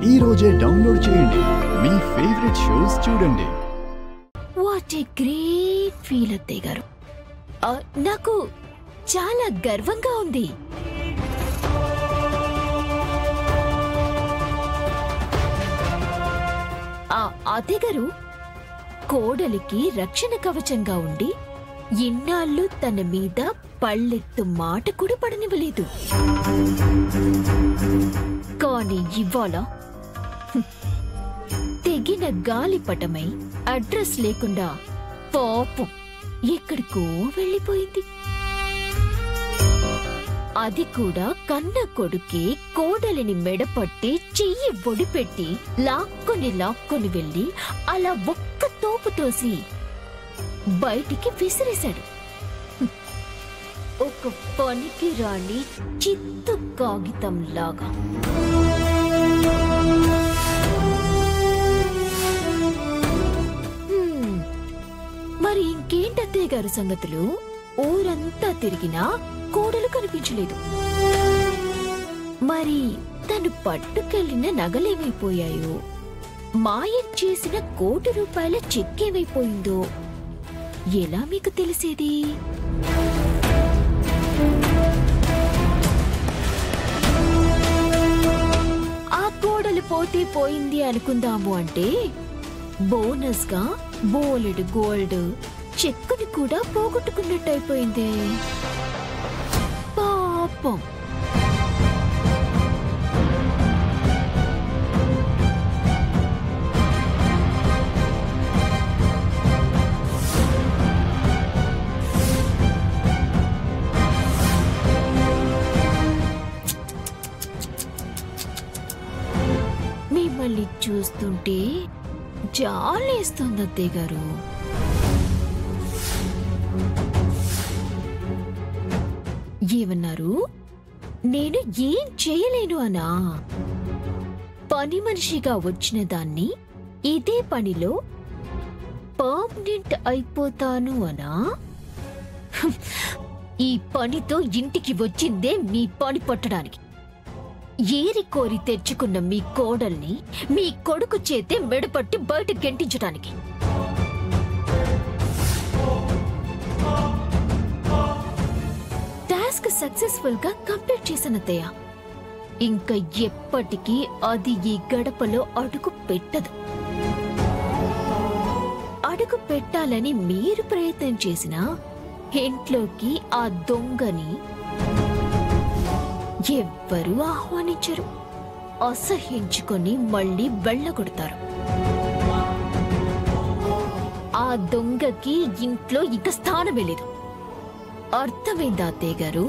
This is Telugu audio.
ఈ రోజే డౌన్లోడ్ చేయండి, మీ ఫేవరెట్ షోస్ చూడండి. వాట్ ఏ గ్రేట్ ఫీల్ అత్తయ్య గారు. నాకు చాలా గర్వంగా ఉంది. అత్తయ్య గారు కోడలికి రక్షణ కవచంగా ఉండి ఇన్నాళ్ళు తన మీద పళ్ళెత్తు మాట కూడా పడనివ్వలేదు. కానీ ఇవాళ తెగిన గాలిపటమై అడ్రస్ లేకుండా పాపం ఎక్కడికో వెళ్ళిపోయింది. అది కూడా కన్న కొడుకే కోడలిని మెడపట్టి చెయ్యి ఒడిపెట్టి లాక్కొని వెళ్ళి అలా ఒక్క తోపు తోసి బయటికి విసిరేశాడు. ఒక పనికి రాని చిత్తు కాగితంలాగా. మరి ఇంకేంటత్తయ్య గారు సంగతులు? ఊరంతా తిరిగినా కోడలు కనిపించలేదు. మరి తను పట్టుకెళ్లిన నగలేమైపోయాయో, మాయం చేసిన ₹1,00,00,000 చెక్కేమైపోయిందో ఎలా మీకు తెలిసేది? ఆ కోడలు పోతే పోయింది అనుకుందాము అంటే బోనస్ గా బోలెడు గోల్డ్ చెక్కుని కూడా పోగొట్టుకున్నట్టయిపోయింది. పాపం. మిమ్మల్ని చూస్తుంటే జాలేస్తుంది అత్తయ్య గారు. ఏమన్నారు? నేను ఏం చేయలేను అనా? పని మనిషిగా వచ్చిన దాన్ని ఇదే పనిలో పర్మనెంట్ అయిపోతాను అనా? ఈ పనితో ఇంటికి వచ్చిందే మీ పని పట్టడానికి. ఏరి కోరి తెచ్చుకున్న మీ కోడల్ని మీ కొడుకు చేతే మెడపట్టి బయట గెంటించడానికి. టాస్క్ సక్సెస్ఫుల్ గా కంప్లీట్ చేసినత్తయ్య. ఇంకా ఎప్పటికీ అది ఈ గడపలో అడుగు పెట్టదు. అడుగు పెట్టాలని మీరు ప్రయత్నం చేసినా ఇంట్లోకి ఆ దొంగని ఎవ్వరూ ఆహ్వానించరు. అసహ్యించుకొని మళ్ళీ వెళ్ళగొడతారు. ఆ దొంగకి ఇంట్లో ఇక స్థానమే లేదు. అర్థమైందా అత్తయ్య గారు?